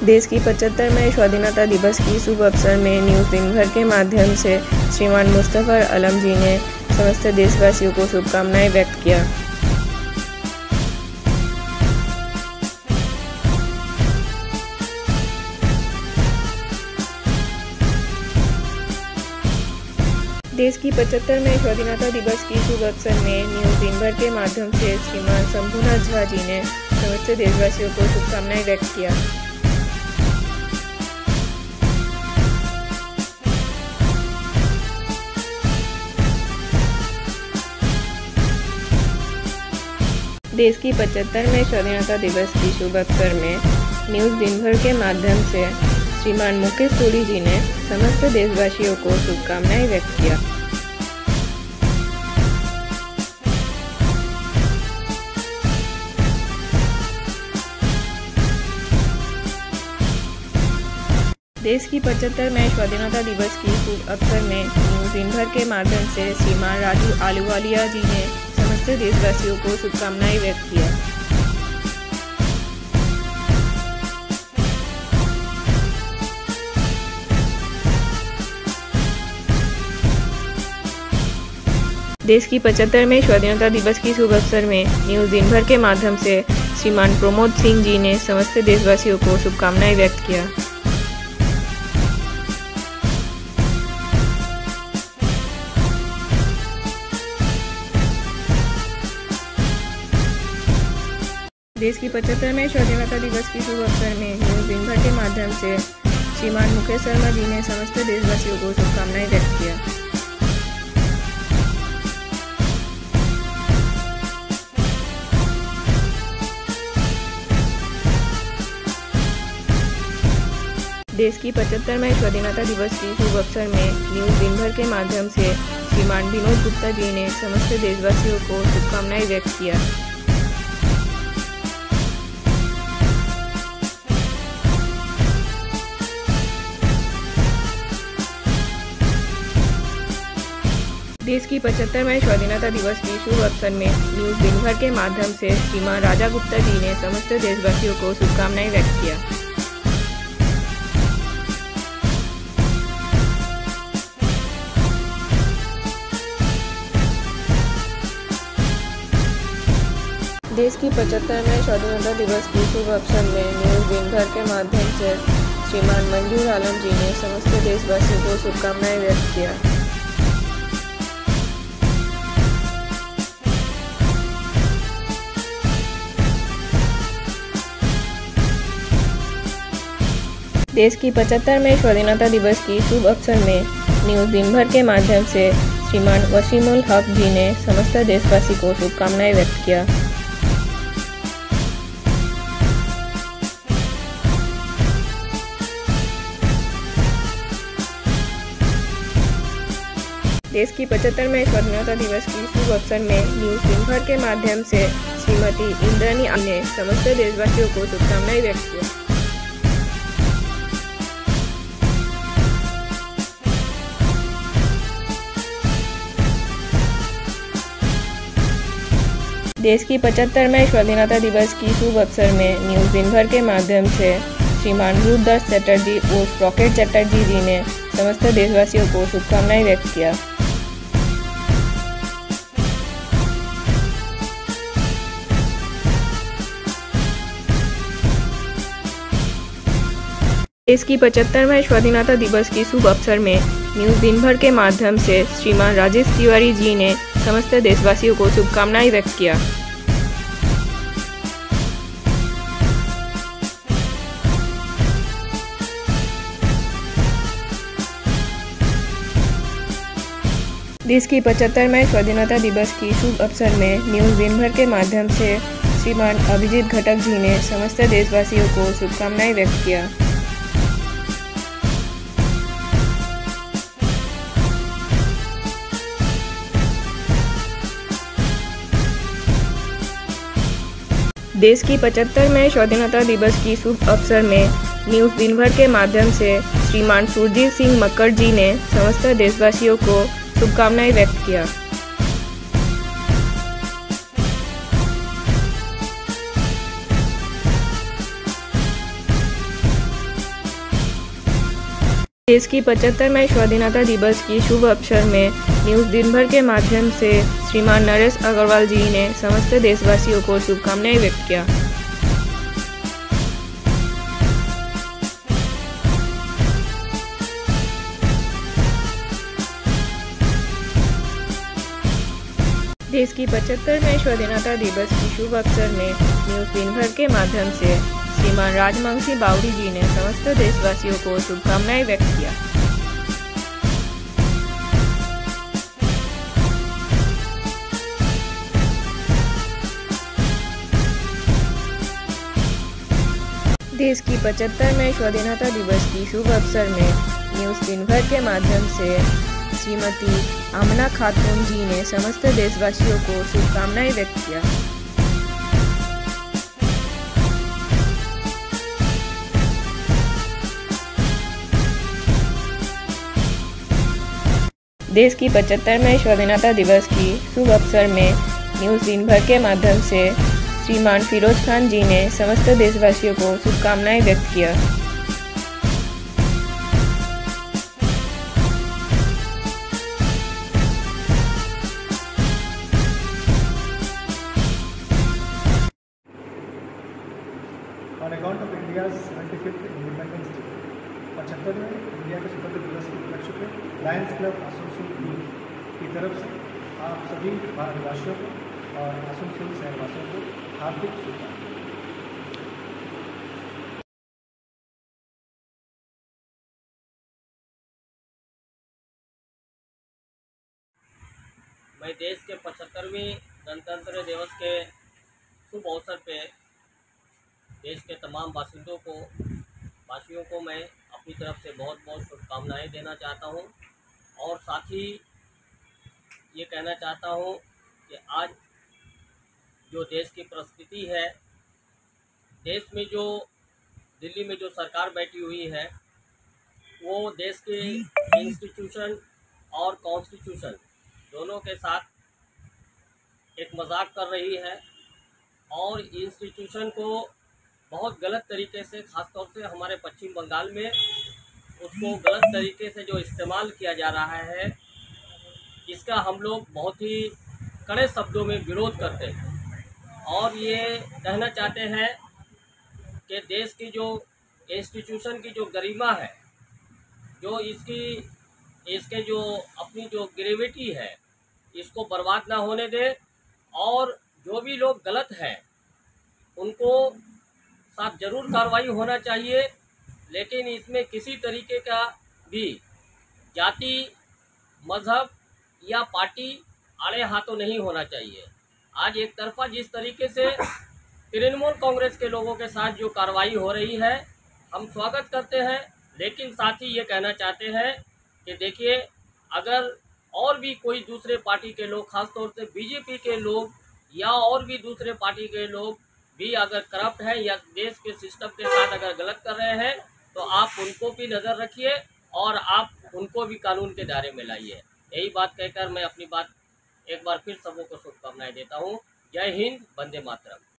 देश की 75वें स्वाधीनता दिवस की शुभ अवसर में न्यूज़ दिन भर के माध्यम से श्रीमान मुस्तफर आलम जी ने समस्त देशवासियों को शुभकामनाएं व्यक्त किया। देश की 75वें स्वाधीनता दिवस की शुभ अवसर में न्यूज़ दिन भर के माध्यम से श्रीमान शंभुनाथ झा जी ने समस्त देशवासियों को शुभकामनाएं व्यक्त किया। देश की 75वें स्वाधीनता दिवस की शुभ अवसर में न्यूज़ दिन भर के माध्यम से श्रीमान मुकेश सोढ़ी जी ने समस्त देशवासियों को शुभकामनाएं व्यक्त किया। देश की 75वें स्वाधीनता दिवस की शुभ अवसर में न्यूज़ दिन भर के माध्यम से श्रीमान राजू आलूवालिया जी ने समस्त देशवासियों को शुभकामनाएं व्यक्त किया। देश की 75वें स्वाधीनता दिवस की शुभ अवसर में न्यूज़ दिन भर के माध्यम से श्रीमान प्रमोद सिंह जी ने समस्त देशवासियों को शुभकामनाएं व्यक्त किया। देश की 75वें स्वाधीनता दिवस की शुभ अवसर में न्यूज़ दिन भर के माध्यम से श्रीमान मुकेश शर्मा जी ने समस्त देशवासियों को शुभकामनाएं व्यक्त किया। देश की 75वें स्वाधीनता दिवस की शुभ अवसर में न्यूज़ दिन भर के माध्यम से श्रीमान विनोद गुप्ता जी ने समस्त देशवासियों को शुभकामनाएं व्यक्त किया। देश की 75वें स्वाधीनता दिवस की शुभ अवसर में न्यूज़ दिन भर के माध्यम से श्रीमान राजा गुप्ता जी ने समस्त देशवासियों को शुभकामनाएं व्यक्त किया। देश की 75वें स्वाधीनता दिवस की शुभ अवसर में न्यूज़ दिन भर के माध्यम से श्रीमान मंजूर आलम जी ने समस्त देशवासियों को शुभकामनाएं व्यक्त किया। देश की 75वें स्वाधीनता दिवस की शुभ अवसर में न्यूज़ दिन भर के माध्यम से श्रीमान वसीमुल हक जी ने समस्त देशवासी को शुभकामनाएं व्यक्त किया। देश की 75वें स्वाधीनता दिवस की शुभ अवसर में न्यूज़ दिन भर के माध्यम से श्रीमती इंद्रानी ने समस्त देशवासियों को शुभकामनाएं व्यक्त किया। देश की 75वें स्वाधीनता दिवस की शुभ अवसर में न्यूज़ दिन भर के माध्यम से श्रीमान रुद्रदास चटर्जी उर्फ रॉकेट चटर्जी जी ने समस्त देशवासियों को शुभकामनाएं व्यक्त किया। देश की 75वें स्वाधीनता दिवस की शुभ अवसर में न्यूज़ दिन भर के माध्यम से श्रीमान राजेश तिवारी जी ने समस्त देशवासियों को शुभकामनाएं व्यक्त किया। देश की 75वें स्वाधीनता दिवस की शुभ अवसर में न्यूज़ दिन भर के माध्यम से श्रीमान अभिजीत घटक जी ने समस्त देशवासियों को शुभकामनाएं व्यक्त किया। देश की 75वें स्वाधीनता दिवस की शुभ अवसर में न्यूज़ दिन भर के माध्यम से श्रीमान सुरजीत सिंह मक्कड़ जी ने समस्त देशवासियों को शुभकामनाएं व्यक्त किया। देश की 75वें स्वाधीनता दिवस की शुभ अवसर में न्यूज़ दिनभर के माध्यम से श्रीमान नरेश अग्रवाल जी ने समस्त देशवासियों को शुभकामनाएं व्यक्त किया। देश की 75वें स्वाधीनता दिवस की शुभ अवसर में न्यूज़ दिनभर के माध्यम से श्रीमान राजवंशी बावरी जी ने समस्त देशवासियों को शुभकामनाएं व्यक्त किया। देश की 75वें स्वाधीनता दिवस की शुभ अवसर में न्यूज़ दिनभर के माध्यम से श्रीमती आमना खातून जी ने समस्त देशवासियों को शुभकामनाएं व्यक्त किया। देश की 75वें स्वाधीनता दिवस की शुभ अवसर में न्यूज़ दिनभर के माध्यम से श्रीमान फिरोज खान जी ने समस्त देशवासियों को शुभकामनाएं व्यक्त किया। On account of India's 75th Independence Day, 75वें इंडिया के स्वतंत्रता दिवस के उपलक्ष्य पे लायंस क्लब आसनसोल की तरफ से आप सभी भारतवासियों को और आसनसोल शहरवासियों को हार्दिक शुभकामनाएं। मैं देश के 75वें गणतंत्र दिवस के शुभ अवसर पे देश के तमाम वासियों को मैं अपनी तरफ से बहुत बहुत शुभकामनाएं देना चाहता हूं और साथ ही ये कहना चाहता हूं कि आज जो देश की परिस्थिति है, देश में जो दिल्ली में जो सरकार बैठी हुई है वो देश के इंस्टीट्यूशन और कॉन्स्टिट्यूशन दोनों के साथ एक मजाक कर रही है और इंस्टीट्यूशन को बहुत गलत तरीके से, ख़ासतौर से हमारे पश्चिम बंगाल में उसको गलत तरीके से जो इस्तेमाल किया जा रहा है, इसका हम लोग बहुत ही कड़े शब्दों में विरोध करते हैं और ये कहना चाहते हैं कि देश की जो इंस्टीट्यूशन की जो गरिमा है, जो इसके जो अपनी जो ग्रेविटी है, इसको बर्बाद ना होने दे और जो भी लोग गलत हैं उनको साथ जरूर कार्रवाई होना चाहिए, लेकिन इसमें किसी तरीके का भी जाति, मजहब या पार्टी आड़े हाथों नहीं होना चाहिए। आज एक तरफा जिस तरीके से तृणमूल कांग्रेस के लोगों के साथ जो कार्रवाई हो रही है, हम स्वागत करते हैं, लेकिन साथ ही ये कहना चाहते हैं कि देखिए, अगर और भी कोई दूसरे पार्टी के लोग, खासतौर से बीजेपी के लोग या और भी दूसरे पार्टी के लोग भी अगर करप्ट है या देश के सिस्टम के साथ अगर गलत कर रहे हैं, तो आप उनको भी नज़र रखिए और आप उनको भी कानून के दायरे में लाइए। यही बात कहकर मैं अपनी बात एक बार फिर सबों को शुभकामनाएं देता हूँ। जय हिंद, वंदे मातरम।